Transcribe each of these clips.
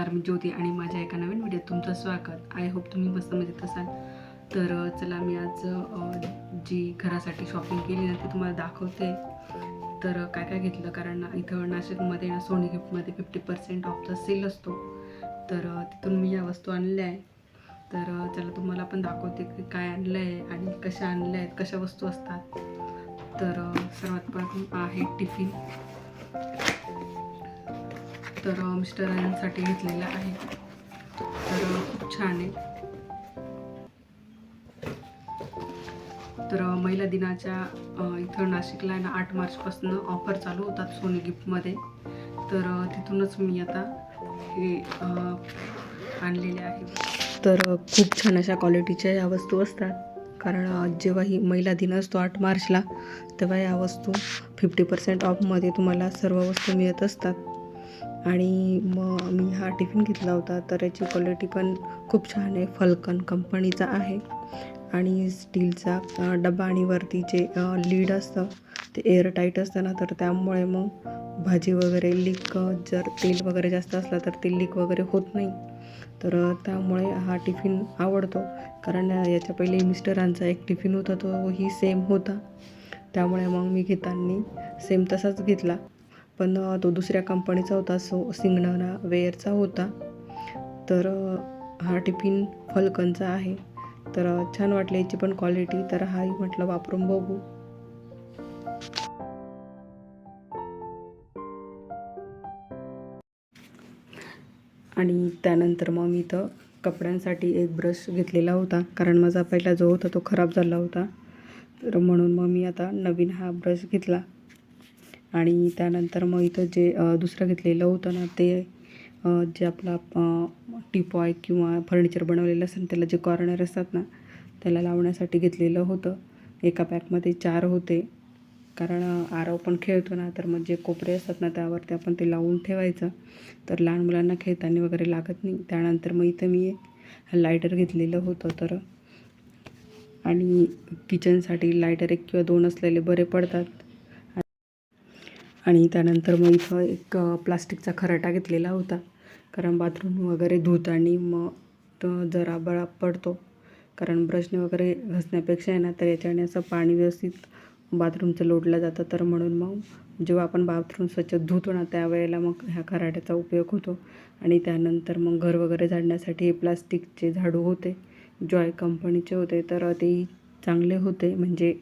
नमस्कार, मी ज्योती आणि माझ्या एका नवीन व्हिडिओत तुमचं स्वागत. आय होप तुम्ही मस्त मजेत असाल. तर चला मी आज जी घरासाठी शॉपिंग केली ना ती तुम्हाला दाखवते. तर काय काय घेतलं, कारण इथं नाशिकमध्ये ना सोनी गिफ्टमध्ये 50% ऑफचा सेल असतो. तर तिथून मी या वस्तू आणल्या आहे. तर चला तुम्हाला पण दाखवते की काय आणलं आहे आणि कशा आणल्या आहेत, कशा वस्तू असतात. तर सर्वात प्रथम आहे टिफिन. तर मिस्टरांसाठी घेतलेला आहे. तर खूप छान आहे. तर महिला दिनाच्या इथं नाशिकला आहे ना 8 मार्चपासून ऑफर चालू होतात सोनी गिफ्टमध्ये. तर तिथूनच मी आता हे आणलेले आहे. तर खूप छान अशा क्वालिटीच्या या वस्तू असतात, कारण जेव्हा ही महिला दिन असतो 8 मार्चला तेव्हा या वस्तू 50% ऑफमध्ये तुम्हाला सर्व वस्तू मिळत असतात. आणि मग मी हा टिफिन घेतला होता. तर याची क्वालिटी पण खूप छान आहे. फल्कन कंपनीचा आहे आणि स्टीलचा डबा आणि वरती जे लीड असतं ते एअरटाईट असतं ना, तर त्यामुळे मग भाजी वगैरे लीक, जर तेल वगैरे जास्त असलं तर ते लीक वगैरे होत नाही. तर त्यामुळे हा टिफिन आवडतो, कारण याच्या पहिले मिस्टरांचा एक टिफिन होता तोही सेम होता. त्यामुळे मग मी घेताना सेम तसाच घेतला, पण तो दुसऱ्या कंपनीचा होता, सिंगनारा वेअरचा होता. तर हा टिफिन फल्कनचा आहे. तर छान वाटली याची पण क्वालिटी. तर हाही म्हटलं वापरून बघू. आणि त्यानंतर मग मी इथं कपड्यांसाठी एक ब्रश घेतलेला होता, कारण माझा पहिला जो होता तो खराब झाला होता. तर म्हणून मग मी आता नवीन हा ब्रश घेतला. आणि त्यानंतर मग इथं जे दुसरं घेतलेलं होतं ना, ते जे आपला टीपॉय किंवा फर्निचर बनवलेलं असेल त्याला जे कॉर्नर असतात ना, त्याला लावण्यासाठी घेतलेलं होतं. एका पॅकमध्ये 4 होते, कारण आरव पण खेळतो ना, तर मग जे कोपरे असतात ना त्यावरती आपण ते लावून ठेवायचं, तर लहान मुलांना खेळताना वगैरे लागत नाही. त्यानंतर मग इथं मी लायटर घेतलेलं होतं. तर आणि किचनसाठी लायटर 1 किंवा 2 असलेले बरे पडतात. आणि त्यानंतर मग इथं एक प्लास्टिकचा खराटा घेतलेला होता, कारण बाथरूम वगैरे धुताना मग तो जरा बळा पडतो, कारण ब्रशने वगैरे घासण्यापेक्षा आहे ना, तर याच्याने असं पाणी व्यवस्थित बाथरूमचं लोटलं जातं. तर म्हणून मग जेव्हा आपण बाथरूम स्वच्छ धुतो ना त्यावेळेला मग ह्या खराट्याचा उपयोग होतो. आणि त्यानंतर मग घर वगैरे झाडण्यासाठी प्लास्टिकचे झाडू होते, जॉय कंपनीचे होते. तर तेही चांगले होते, म्हणजे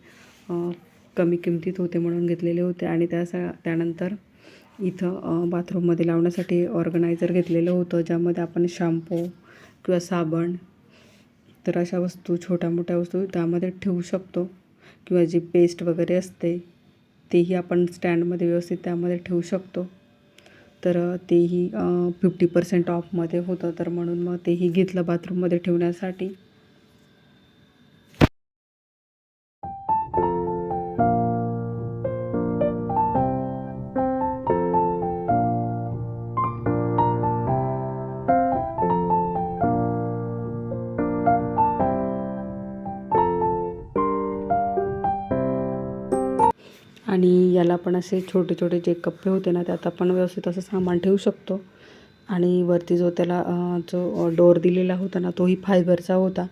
कमी किमतीत होते म्हणून घेतलेले होते. आणि त्यानंतर इथं बाथरूममध्ये लावण्यासाठी ऑर्गनायझर घेतलेलं होतं, ज्यामध्ये आपण शॅम्पू किंवा साबण, तर अशा वस्तू छोट्या मोठ्या वस्तू त्यामध्ये ठेवू शकतो. किंवा जी पेस्ट वगैरे असते तेही आपण स्टँडमध्ये व्यवस्थित त्यामध्ये ठेवू शकतो. तर तेही 50% ऑफमध्ये होतं, तर म्हणून मग तेही घेतलं बाथरूममध्ये ठेवण्यासाठी. आणि याला पण असे छोटे छोटे जे कप्पे होते ना, त्यात आपण व्यवस्थित असं सामान ठेवू शकतो. आणि वरती जो त्याला जो डोअर दिलेला होता ना, तोही फायबरचा होता.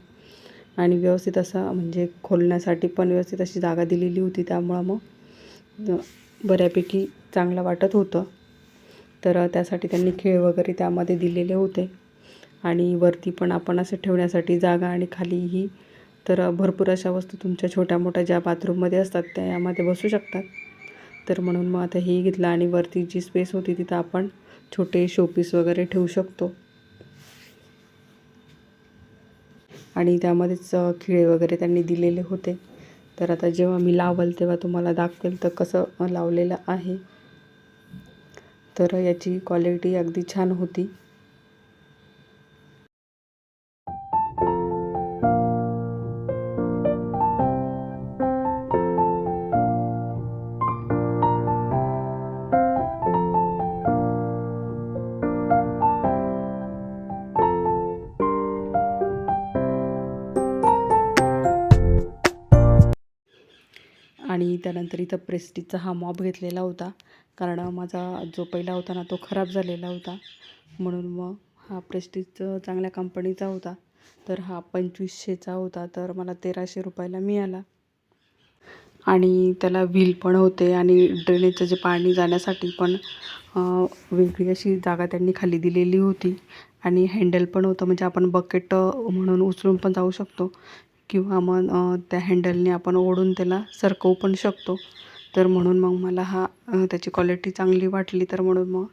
आणि व्यवस्थित असा, म्हणजे खोलण्यासाठी पण व्यवस्थित अशी जागा दिलेली होती, त्यामुळं मग बऱ्यापैकी चांगलं वाटत होतं. तर त्यासाठी त्यांनी खेळ वगैरे त्यामध्ये दिलेले होते. आणि वरती पण आपण असं ठेवण्यासाठी जागा, आणि खालीही. तर भरपूर अशा वस्तू तुमच्या छोट्या मोठ्या ज्या बाथरूममध्ये असतात त्या यामध्ये बसू शकतात. तर म्हणून मग आता हेही घेतलं. आणि वरती जी स्पेस होती तिथं आपण छोटे शोपीस वगैरे ठेवू शकतो. आणि त्यामध्येच खिळे वगैरे त्यांनी दिलेले होते. तर आता जेव्हा मी लावल तेव्हा तुम्हाला दाखवेल तर कसं लावलेलं आहे. तर याची क्वालिटी अगदी छान होती. आणि त्यानंतर इथं प्रेस्टिजचा हा मॉप घेतलेला होता, कारण माझा जो पहिला होता ना तो खराब झालेला होता, म्हणून मग हा प्रेस्टिज चांगल्या कंपनीचा होता, तर हा 2500चा होता, तर मला 1300 रुपयाला मिळाला. आणि त्याला व्हील पण होते आणि ड्रेनेजचं जे पाणी जाण्यासाठी पण वेगळी अशी जागा त्यांनी खाली दिलेली होती आणि हँडल पण होतं, म्हणजे आपण बकेट म्हणून उचलून पण जाऊ शकतो किंवा मग त्या हँडलने आपण ओढून त्याला सरकवू पण शकतो. तर म्हणून मग मला हा त्याची क्वालिटी चांगली वाटली, तर म्हणून मग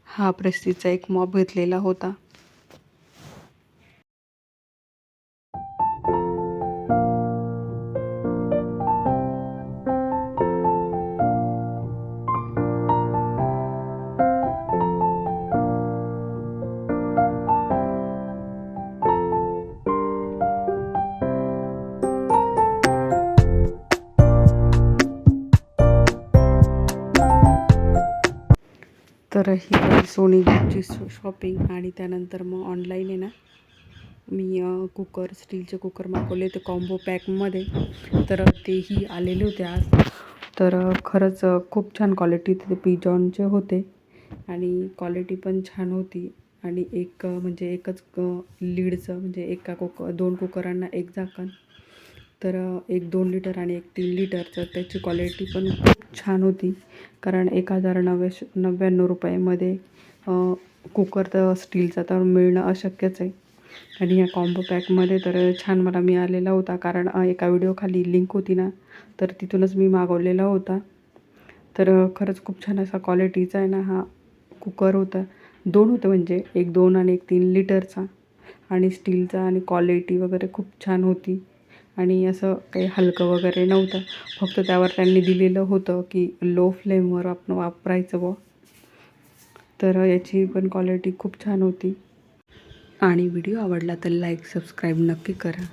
हा प्रेस्टिजचा एक मॉप घेतलेला होता. तर ही झाली सोनी गिफ्टची शॉपिंग. आणि त्यानंतर मग ऑनलाईन आहे ना, मी कुकर, स्टीलचे कुकर मागवले ते कॉम्बो पॅकमध्ये, तर तेही आलेले होते आज. तर खरंच खूप छान क्वालिटी ते पिजॉनचे होते आणि क्वालिटी पण छान होती. आणि एक म्हणजे एकच लीडचं, म्हणजे एका दोन कुकरांना एक झाकण, तर एक 2 लिटर आणि एक 3 लिटरचं, त्याची क्वालिटी पण खूप छान होती. कारण 1099 रुपयामध्ये कुकर तर स्टीलचा तर मिळणं अशक्यच आहे. आणि या कॉम्बो पॅकमध्ये तर छान मला मिळालेला होता, कारण एका व्हिडिओखाली लिंक होती ना, तर तिथूनच मी मागवलेला होता. तर खरंच खूप छान असा क्वालिटीचा आहे ना हा कुकर होता. 2 होते, म्हणजे एक 2 आणि एक 3 लिटरचा, आणि स्टीलचा, आणि क्वालिटी वगैरे खूप छान होती. आणि असं काही हलकं वगैरे नव्हतं. फक्त त्यावर त्यांनी दिलेलं होतं की लो फ्लेमवर आपण वापरायचं बुवा. तर याची पण क्वालिटी खूप छान होती. आणि व्हिडिओ आवडला तर लाईक, सबस्क्राईब नक्की करा.